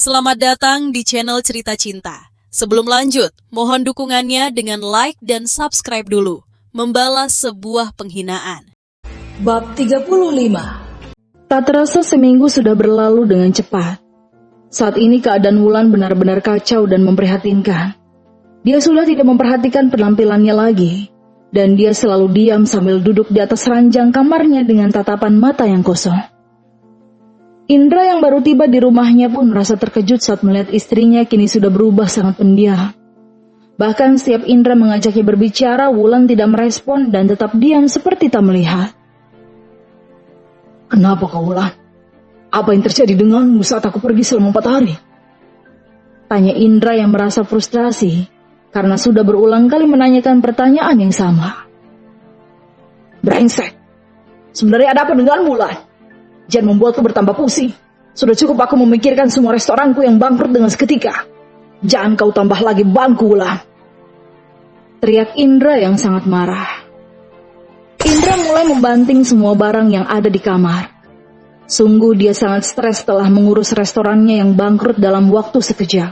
Selamat datang di channel Cerita Cinta. Sebelum lanjut, mohon dukungannya dengan like dan subscribe dulu. Membalas sebuah penghinaan. Bab 35. Tak terasa seminggu sudah berlalu dengan cepat. Saat ini keadaan Wulan benar-benar kacau dan memprihatinkan. Dia sudah tidak memperhatikan penampilannya lagi. Dan dia selalu diam sambil duduk di atas ranjang kamarnya dengan tatapan mata yang kosong. Indra yang baru tiba di rumahnya pun merasa terkejut saat melihat istrinya kini sudah berubah sangat pendiam. Bahkan setiap Indra mengajaknya berbicara, Wulan tidak merespon dan tetap diam seperti tak melihat. "Kenapa kau, Wulan? Apa yang terjadi denganmu saat aku pergi selama 4 hari?" Tanya Indra yang merasa frustrasi karena sudah berulang kali menanyakan pertanyaan yang sama. "Brengsek, sebenarnya ada apa denganmu, Wulan? Jangan membuatku bertambah pusing. Sudah cukup aku memikirkan semua restoranku yang bangkrut dengan seketika. Jangan kau tambah lagi bebanku, Wulan." Teriak Indra yang sangat marah. Indra mulai membanting semua barang yang ada di kamar. Sungguh dia sangat stres setelah mengurus restorannya yang bangkrut dalam waktu sekejap.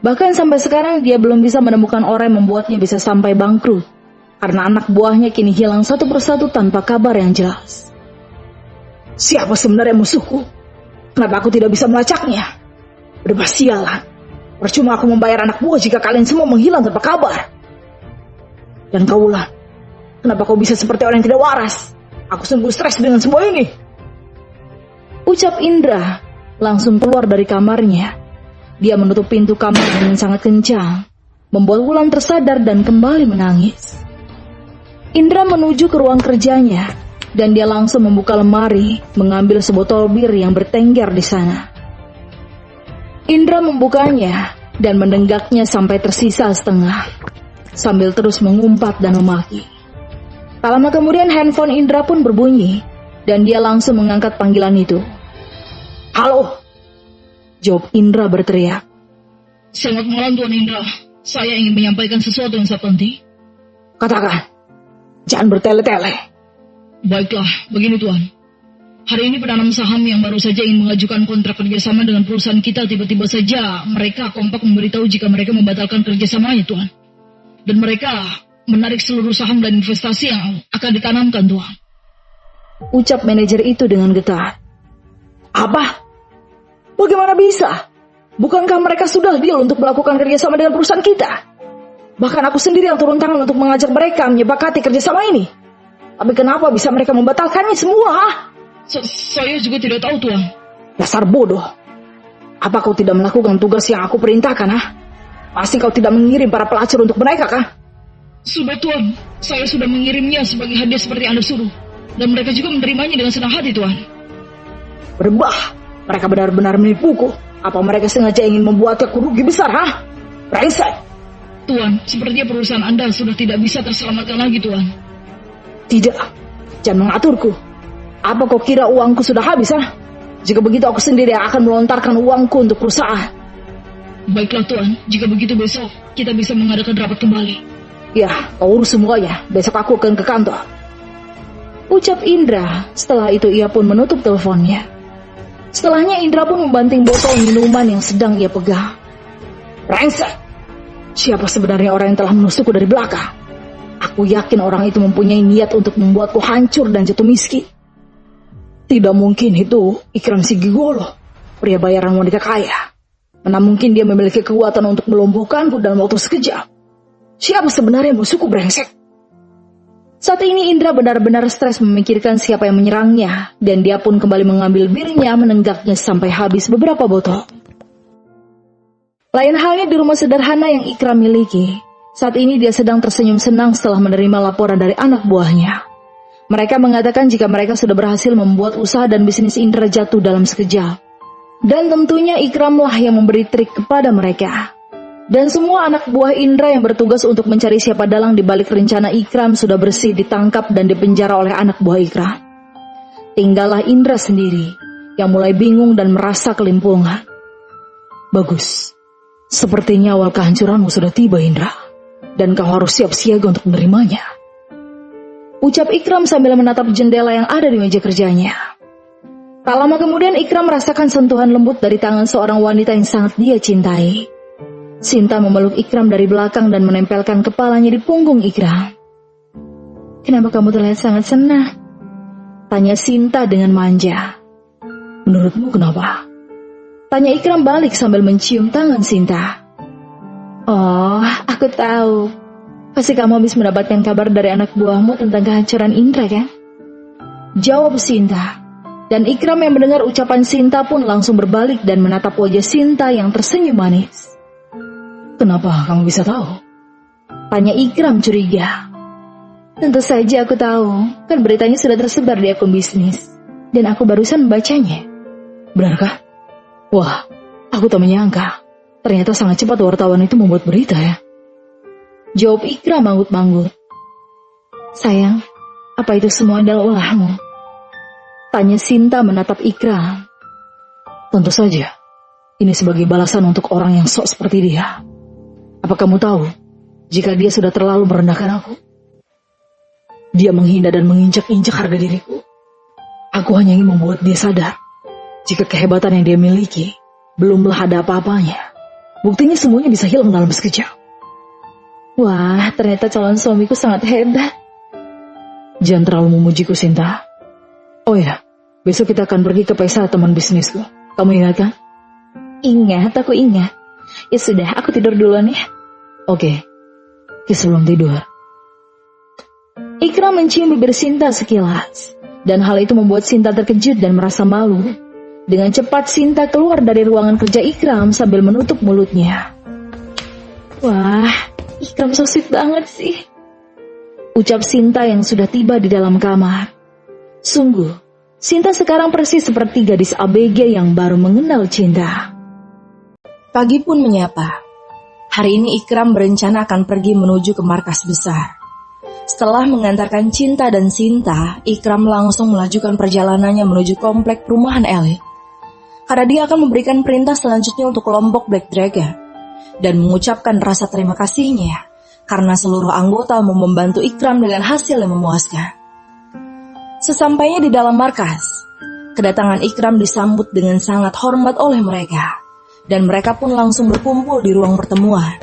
Bahkan sampai sekarang dia belum bisa menemukan orang yang membuatnya bisa sampai bangkrut. Karena anak buahnya kini hilang satu persatu tanpa kabar yang jelas. "Siapa sebenarnya musuhku? Kenapa aku tidak bisa melacaknya? Udah sialan. Percuma aku membayar anak buah jika kalian semua menghilang tanpa kabar. Dan kau, Wulan, kenapa kau bisa seperti orang yang tidak waras? Aku sungguh stres dengan semua ini." Ucap Indra langsung keluar dari kamarnya. Dia menutup pintu kamar dengan sangat kencang, membuat Wulan tersadar dan kembali menangis. Indra menuju ke ruang kerjanya. Dan dia langsung membuka lemari, mengambil sebotol bir yang bertengger di sana. Indra membukanya dan menenggaknya sampai tersisa setengah, sambil terus mengumpat dan memaki. Tak lama kemudian handphone Indra pun berbunyi, dan dia langsung mengangkat panggilan itu. "Halo," jawab Indra berteriak. "Selamat malam, Tuan Indra. Saya ingin menyampaikan sesuatu yang sangat penting." "Katakan, jangan bertele-tele." "Baiklah, begini Tuan. Hari ini penanam saham yang baru saja ingin mengajukan kontrak kerjasama dengan perusahaan kita tiba-tiba saja mereka kompak memberitahu jika mereka membatalkan kerjasamanya, Tuan. Dan mereka menarik seluruh saham dan investasi yang akan ditanamkan, Tuan." Ucap manajer itu dengan getar. "Apa? Bagaimana bisa? Bukankah mereka sudah deal untuk melakukan kerjasama dengan perusahaan kita? Bahkan aku sendiri yang turun tangan untuk mengajak mereka menyepakati kerjasama ini. Tapi kenapa bisa mereka membatalkannya semua?" Saya juga tidak tahu, Tuan." "Dasar bodoh. Apa kau tidak melakukan tugas yang aku perintahkan, Pasti kau tidak mengirim para pelacur untuk mereka, kah?" "Sudah, Tuan. Saya sudah mengirimnya sebagai hadiah seperti Anda suruh. Dan mereka juga menerimanya dengan senang hati, Tuan." "Berbah, mereka benar-benar menipuku. Apa mereka sengaja ingin membuatku rugi besar, Brengsek." "Tuan, sepertinya perusahaan Anda sudah tidak bisa terselamatkan lagi, Tuan." "Tidak, jangan mengaturku. Apa kau kira uangku sudah habis, Jika begitu aku sendiri yang akan melontarkan uangku untuk perusahaan." "Baiklah, Tuan. Jika begitu besok kita bisa mengadakan rapat kembali." "Ya, kau urus semuanya. Besok aku akan ke kantor." Ucap Indra. Setelah itu ia pun menutup teleponnya. Setelahnya Indra pun membanting botol minuman yang sedang ia pegang. "Brengsek! Siapa sebenarnya orang yang telah menusukku dari belakang? Aku yakin orang itu mempunyai niat untuk membuatku hancur dan jatuh miskin. Tidak mungkin itu Ikram Sigigolo, pria bayaran wanita kaya. Mana mungkin dia memiliki kekuatan untuk melumpuhkanku dalam waktu sekejap. Siapa sebenarnya musuhku, brengsek?" Saat ini Indra benar-benar stres memikirkan siapa yang menyerangnya, dan dia pun kembali mengambil birnya, menenggaknya sampai habis beberapa botol. Lain halnya di rumah sederhana yang Ikram miliki. Saat ini dia sedang tersenyum senang setelah menerima laporan dari anak buahnya. Mereka mengatakan jika mereka sudah berhasil membuat usaha dan bisnis Indra jatuh dalam sekejap. Dan tentunya Ikramlah yang memberi trik kepada mereka. Dan semua anak buah Indra yang bertugas untuk mencari siapa dalang di balik rencana Ikram sudah bersih ditangkap dan dipenjara oleh anak buah Ikram. Tinggallah Indra sendiri yang mulai bingung dan merasa kelimpungan. "Bagus. Sepertinya awal kehancuranmu sudah tiba, Indra. Dan kau harus siap siaga untuk menerimanya." Ucap Ikram sambil menatap jendela yang ada di meja kerjanya. Tak lama kemudian Ikram merasakan sentuhan lembut dari tangan seorang wanita yang sangat dia cintai. Sinta memeluk Ikram dari belakang dan menempelkan kepalanya di punggung Ikram. "Kenapa kamu terlihat sangat senang?" tanya Sinta dengan manja. "Menurutmu kenapa?" tanya Ikram balik sambil mencium tangan Sinta. "Oh, aku tahu. Pasti kamu habis mendapatkan kabar dari anak buahmu tentang kehancuran Indra, kan?" jawab Sinta. Dan Ikram yang mendengar ucapan Sinta pun langsung berbalik dan menatap wajah Sinta yang tersenyum manis. "Kenapa kamu bisa tahu?" tanya Ikram curiga. "Tentu saja aku tahu, kan beritanya sudah tersebar di akun bisnis. Dan aku barusan membacanya." "Benarkah?" "Wah, aku tak menyangka. Ternyata sangat cepat wartawan itu membuat berita ya." jawab Ikram manggut-manggut. "Sayang, apa itu semua adalah ulahmu?" tanya Sinta menatap Ikram. "Tentu saja. Ini sebagai balasan untuk orang yang sok seperti dia. Apa kamu tahu, jika dia sudah terlalu merendahkan aku? Dia menghina dan menginjak-injak harga diriku. Aku hanya ingin membuat dia sadar, jika kehebatan yang dia miliki, belumlah ada apa-apanya. Buktinya semuanya bisa hilang dalam sekejap." "Wah, ternyata calon suamiku sangat hebat." "Jangan terlalu memujiku, Sinta. Oh ya, besok kita akan pergi ke pesta teman bisnisku. Kamu ingat kan?" "Ingat, aku ingat. Ya sudah, aku tidur duluan ya." Oke, sebelum tidur." Ikram mencium bibir Sinta sekilas, dan hal itu membuat Sinta terkejut dan merasa malu. Dengan cepat Sinta keluar dari ruangan kerja Ikram sambil menutup mulutnya. "Wah, Ikram so sweet banget sih," ucap Sinta yang sudah tiba di dalam kamar. Sungguh, Sinta sekarang persis seperti gadis ABG yang baru mengenal cinta. Pagi pun menyapa. Hari ini Ikram berencana akan pergi menuju ke markas besar. Setelah mengantarkan Cinta dan Sinta, Ikram langsung melajukan perjalanannya menuju komplek perumahan elit. Karena dia akan memberikan perintah selanjutnya untuk kelompok Black Dragon dan mengucapkan rasa terima kasihnya karena seluruh anggota mau membantu Ikram dengan hasil yang memuaskan. Sesampainya di dalam markas, kedatangan Ikram disambut dengan sangat hormat oleh mereka. Dan mereka pun langsung berkumpul di ruang pertemuan.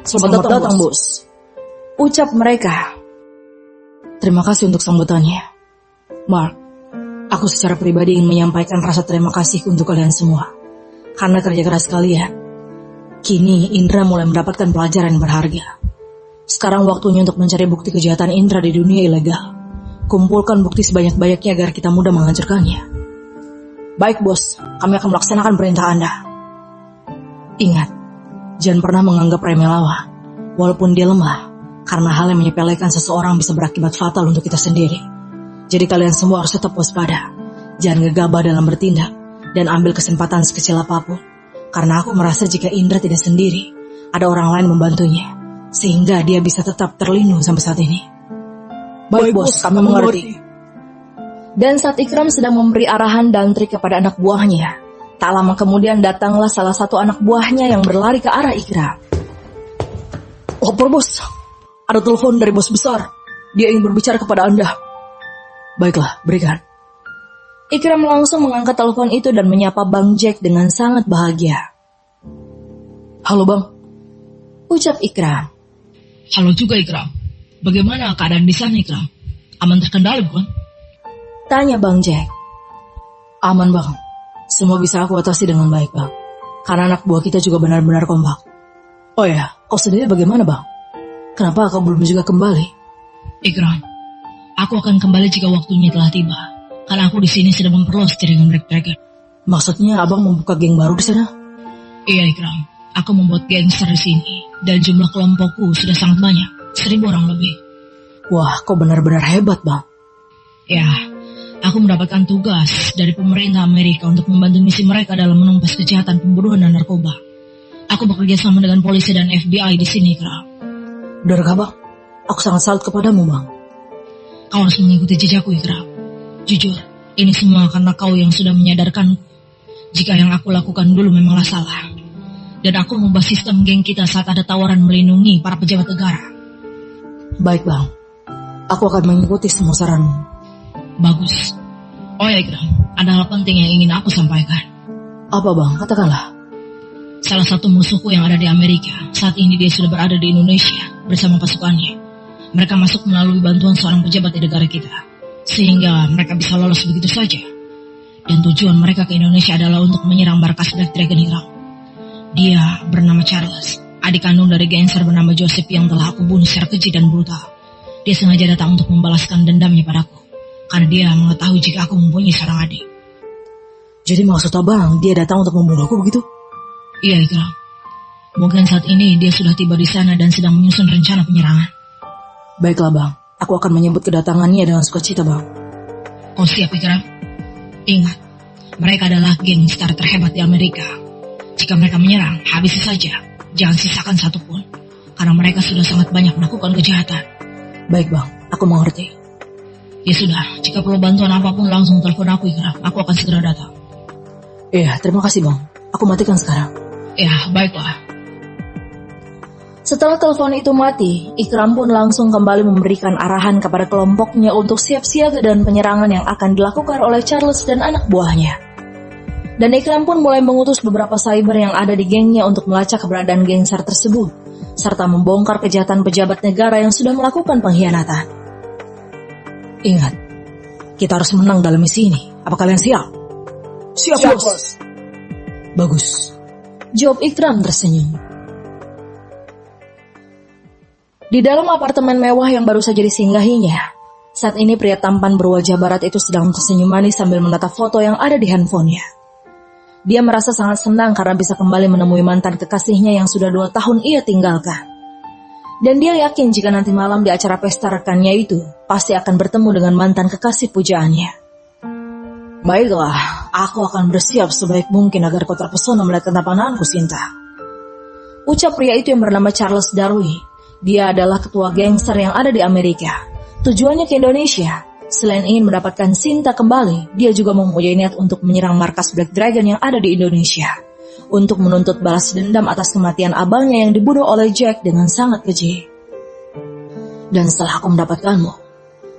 Selamat datang, bos. Ucap mereka. Terima kasih untuk sambutannya. Mark, aku secara pribadi ingin menyampaikan rasa terima kasih untuk kalian semua. Karena kerja keras kalian, kini Indra mulai mendapatkan pelajaran yang berharga. Sekarang waktunya untuk mencari bukti kejahatan Indra di dunia ilegal. Kumpulkan bukti sebanyak-banyaknya agar kita mudah menghancurkannya. Baik bos, kami akan melaksanakan perintah Anda. Ingat, jangan pernah menganggap remeh lawan, walaupun dia lemah, karena hal yang menyepelekan seseorang bisa berakibat fatal untuk kita sendiri. Jadi kalian semua harus tetap waspada, jangan gegabah dalam bertindak, dan ambil kesempatan sekecil apapun. Karena aku merasa jika Indra tidak sendiri, ada orang lain membantunya, sehingga dia bisa tetap terlindung sampai saat ini. Baik bos, kami mengerti. Dan saat Ikram sedang memberi arahan dan trik kepada anak buahnya, tak lama kemudian datanglah salah satu anak buahnya yang berlari ke arah Ikram. "Lapor bos, ada telepon dari bos besar. Dia ingin berbicara kepada Anda." "Baiklah, berikan." Ikram langsung mengangkat telepon itu dan menyapa Bang Jack dengan sangat bahagia. "Halo Bang," ucap Ikram. Halo juga Ikram. Bagaimana keadaan di sana Ikram? Aman terkendali bukan? Tanya Bang Jack. "Aman Bang, semua bisa aku atasi dengan baik Bang. Karena anak buah kita juga benar-benar kompak." "Oh ya, kau sendiri bagaimana Bang? Kenapa kau belum juga kembali?" Ikram, aku akan kembali jika waktunya telah tiba. Karena aku di sini sedang memperluas jaringan Black Dragon. Maksudnya abang membuka geng baru di sana? Iya Ikram, aku membuat gangster di sini. Dan jumlah kelompokku sudah sangat banyak, 1000 orang lebih. Wah, kau benar-benar hebat Bang. Ya, aku mendapatkan tugas dari pemerintah Amerika untuk membantu misi mereka dalam menumpas kejahatan pembunuhan dan narkoba. Aku bekerja sama dengan polisi dan FBI di sini, Kak. Benarkah Bang? Aku sangat salut kepadamu, Bang. Kau harus mengikuti jejakku, Ikra. Jujur, ini semua karena kau yang sudah menyadarkanku jika yang aku lakukan dulu memanglah salah. Dan aku mengubah sistem geng kita saat ada tawaran melindungi para pejabat negara. Baik, Bang. Aku akan mengikuti semua saranmu. Bagus. Oh ya Ikram, ada hal penting yang ingin aku sampaikan. Apa bang? Katakanlah. Salah satu musuhku yang ada di Amerika, saat ini dia sudah berada di Indonesia bersama pasukannya. Mereka masuk melalui bantuan seorang pejabat di negara kita, sehingga mereka bisa lolos begitu saja. Dan tujuan mereka ke Indonesia adalah untuk menyerang markas Black Dragon Ikram. Dia bernama Charles, adik kandung dari gangster bernama Joseph yang telah aku bunuh secara keji dan brutal. Dia sengaja datang untuk membalaskan dendamnya padaku, karena dia mengetahui jika aku mempunyai seorang adik. Jadi maksud abang, dia datang untuk membunuhku begitu? Iya Ikram. Mungkin saat ini dia sudah tiba di sana dan sedang menyusun rencana penyerangan. Baiklah bang, aku akan menyambut kedatangannya dengan sukacita bang. Kau siap Ikram? Ingat, mereka adalah gangster terhebat di Amerika. Jika mereka menyerang, habisi saja. Jangan sisakan satupun, karena mereka sudah sangat banyak melakukan kejahatan. Baik bang, aku mengerti. Ya sudah, jika perlu bantuan apapun langsung telepon aku Ikram. Aku akan segera datang. Iya, terima kasih bang. Aku matikan sekarang. Ya, baiklah. Setelah telepon itu mati, Ikram pun langsung kembali memberikan arahan kepada kelompoknya untuk siap siaga dan penyerangan yang akan dilakukan oleh Charles dan anak buahnya. Dan Ikram pun mulai mengutus beberapa cyber yang ada di gengnya untuk melacak keberadaan gangster tersebut, serta membongkar kejahatan pejabat negara yang sudah melakukan pengkhianatan. Ingat, kita harus menang dalam misi ini. Apa kalian siap? Siap, bos. Bagus. Jawab Ikram tersenyum. Di dalam apartemen mewah yang baru saja disinggahinya, saat ini pria tampan berwajah barat itu sedang tersenyum manis sambil menatap foto yang ada di handphonenya. Dia merasa sangat senang karena bisa kembali menemui mantan kekasihnya yang sudah 2 tahun ia tinggalkan. Dan dia yakin jika nanti malam di acara pesta rekannya itu, pasti akan bertemu dengan mantan kekasih pujaannya. Baiklah, aku akan bersiap sebaik mungkin agar kau terpesona melihat ketapananku, Sinta. Ucap pria itu yang bernama Charles Darwin. Dia adalah ketua gangster yang ada di Amerika. Tujuannya ke Indonesia. Selain ingin mendapatkan Sinta kembali, dia juga mempunyai niat untuk menyerang markas Black Dragon yang ada di Indonesia, untuk menuntut balas dendam atas kematian abangnya yang dibunuh oleh Jack dengan sangat keji. Dan setelah aku mendapatkanmu,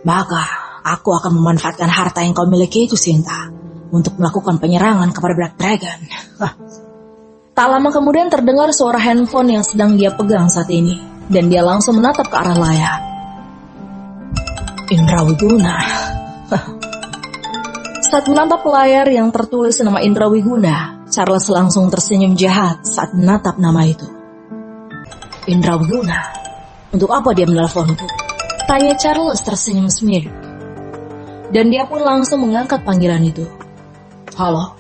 maka aku akan memanfaatkan harta yang kau miliki itu, Sinta, untuk melakukan penyerangan kepada Black Dragon. Tak lama kemudian terdengar suara handphone yang sedang dia pegang saat ini, dan dia langsung menatap ke arah layar. Indra Wiguna. Saat menatap layar yang tertulis nama Indra Wiguna, Charles langsung tersenyum jahat saat menatap nama itu. Indra Wiguna, untuk apa dia menelponku? Tanya Charles tersenyum smirk. Dan dia pun langsung mengangkat panggilan itu. Halo?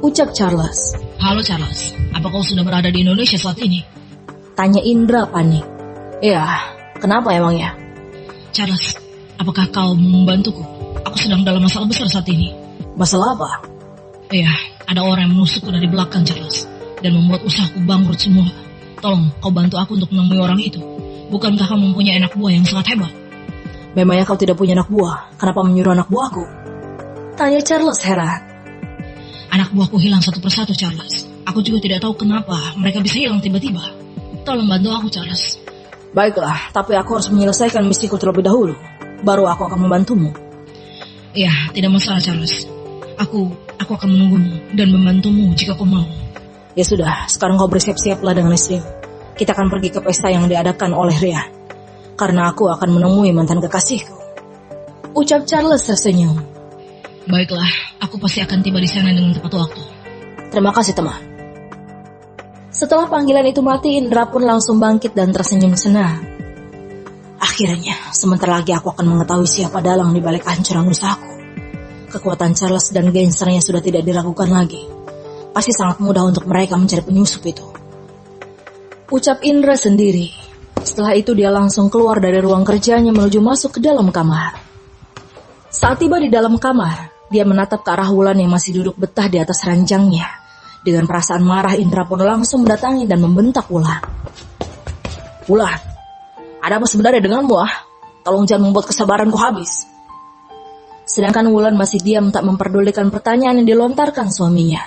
Ucap Charles. Halo Charles, apa kau sudah berada di Indonesia saat ini? Tanya Indra panik. Ya, kenapa emangnya? Charles, apakah kau mau membantuku? Aku sedang dalam masalah besar saat ini. Masalah apa? Iya, ada orang yang menusukku dari belakang Charles, dan membuat usahaku bangkrut semua. Tolong, kau bantu aku untuk menemui orang itu. Bukankah kamu mempunyai anak buah yang sangat hebat? Memangnya kau tidak punya anak buah? Kenapa menyuruh anak buahku? Tanya Charles heran. Anak buahku hilang satu persatu, Charles. Aku juga tidak tahu kenapa mereka bisa hilang tiba-tiba. Tolong bantu aku, Charles. Baiklah, tapi aku harus menyelesaikan misiku terlebih dahulu. Baru aku akan membantumu. Ya, tidak masalah, Charles. Aku akan menunggumu dan membantumu jika kau mau. Ya sudah, sekarang kau bersiap-siaplah dengan istri. Kita akan pergi ke pesta yang diadakan oleh Ria. Karena aku akan menemui mantan kekasihku. Ucap Charles tersenyum. Baiklah, aku pasti akan tiba di sana dengan tepat waktu. Terima kasih, teman. Setelah panggilan itu mati, Indra pun langsung bangkit dan tersenyum senang. Akhirnya, sebentar lagi aku akan mengetahui siapa dalang di balik hancuran usahaku. Kekuatan Charles dan gangsternya sudah tidak diragukan lagi. Pasti sangat mudah untuk mereka mencari penyusup itu. Ucap Indra sendiri. Setelah itu dia langsung keluar dari ruang kerjanya menuju masuk ke dalam kamar. Saat tiba di dalam kamar, dia menatap ke arah Wulan yang masih duduk betah di atas ranjangnya. Dengan perasaan marah, Indra pun langsung mendatangi dan membentak Wulan. Wulan, ada apa sebenarnya denganmu? Tolong jangan membuat kesabaranku habis. Sedangkan Wulan masih diam tak memperdulikan pertanyaan yang dilontarkan suaminya.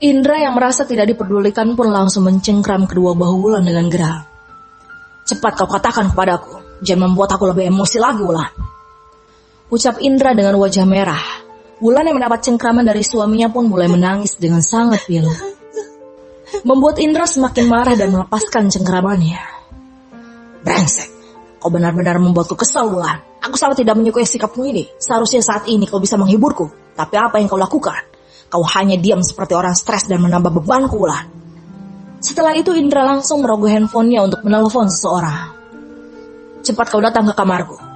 Indra yang merasa tidak diperdulikan pun langsung mencengkram kedua bahu Wulan dengan geram. Cepat kau katakan kepadaku, jangan membuat aku lebih emosi lagi, Wulan. Ucap Indra dengan wajah merah. Wulan yang mendapat cengkraman dari suaminya pun mulai menangis dengan sangat pilu. Membuat Indra semakin marah dan melepaskan cengkramannya. Brengsek, kau benar-benar membuatku kesal, Wulan. Aku sangat tidak menyukai sikapmu ini. Seharusnya saat ini kau bisa menghiburku. Tapi apa yang kau lakukan? Kau hanya diam seperti orang stres dan menambah bebanku, Wulan. Setelah itu Indra langsung merogoh handphonenya untuk menelpon seseorang. Cepat kau datang ke kamarku.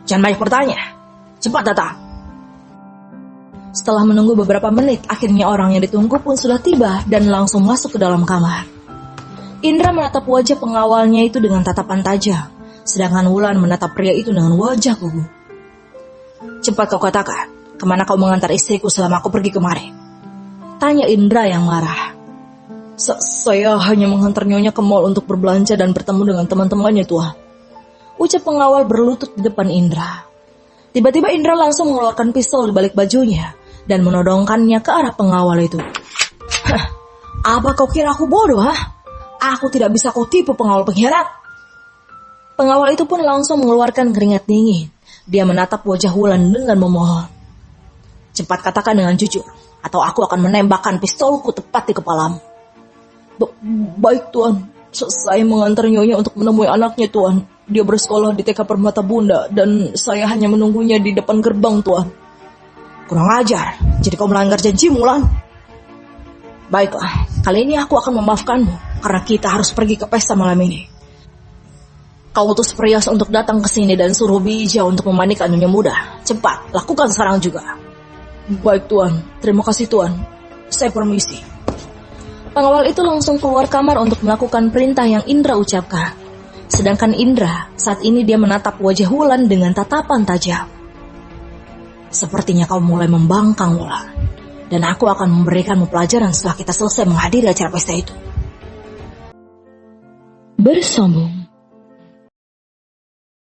Jangan banyak bertanya. Cepat datang. Setelah menunggu beberapa menit, akhirnya orang yang ditunggu pun sudah tiba dan langsung masuk ke dalam kamar. Indra menatap wajah pengawalnya itu dengan tatapan tajam, sedangkan Wulan menatap pria itu dengan wajah gugup. Cepat kau katakan, kemana kau mengantar istriku selama aku pergi kemarin? Tanya Indra yang marah. Saya hanya menghantar Nyonya ke mall untuk berbelanja dan bertemu dengan teman-temannya, Tuan. Ucap pengawal berlutut di depan Indra. Tiba-tiba Indra langsung mengeluarkan pistol di balik bajunya dan menodongkannya ke arah pengawal itu. Hah, apa kau kira aku bodoh, ha? Aku tidak bisa kau tipu, pengawal pengkhianat. Pengawal itu pun langsung mengeluarkan keringat dingin. Dia menatap wajah Wulan dengan memohon. Cepat katakan dengan jujur, atau aku akan menembakkan pistolku tepat di kepalamu. Baik, Tuan. Saya mengantar Nyonya untuk menemui anaknya, Tuan. Dia bersekolah di TK Permata Bunda dan saya hanya menunggunya di depan gerbang, Tuan. Kurang ajar, jadi kau melanggar janjimu, Wulan. Baiklah, kali ini aku akan memaafkanmu karena kita harus pergi ke pesta malam ini. Kau utus Priyas untuk datang ke sini dan suruh Bija untuk memandikan Nyonya muda. Cepat, lakukan sekarang juga. Baik, Tuan. Terima kasih, Tuan. Saya permisi. Pengawal itu langsung keluar kamar untuk melakukan perintah yang Indra ucapkan. Sedangkan Indra, saat ini dia menatap wajah Wulan dengan tatapan tajam. Sepertinya kau mulai membangkang, Wulan. Dan aku akan memberikanmu pelajaran setelah kita selesai menghadiri acara pesta itu. Bersambung.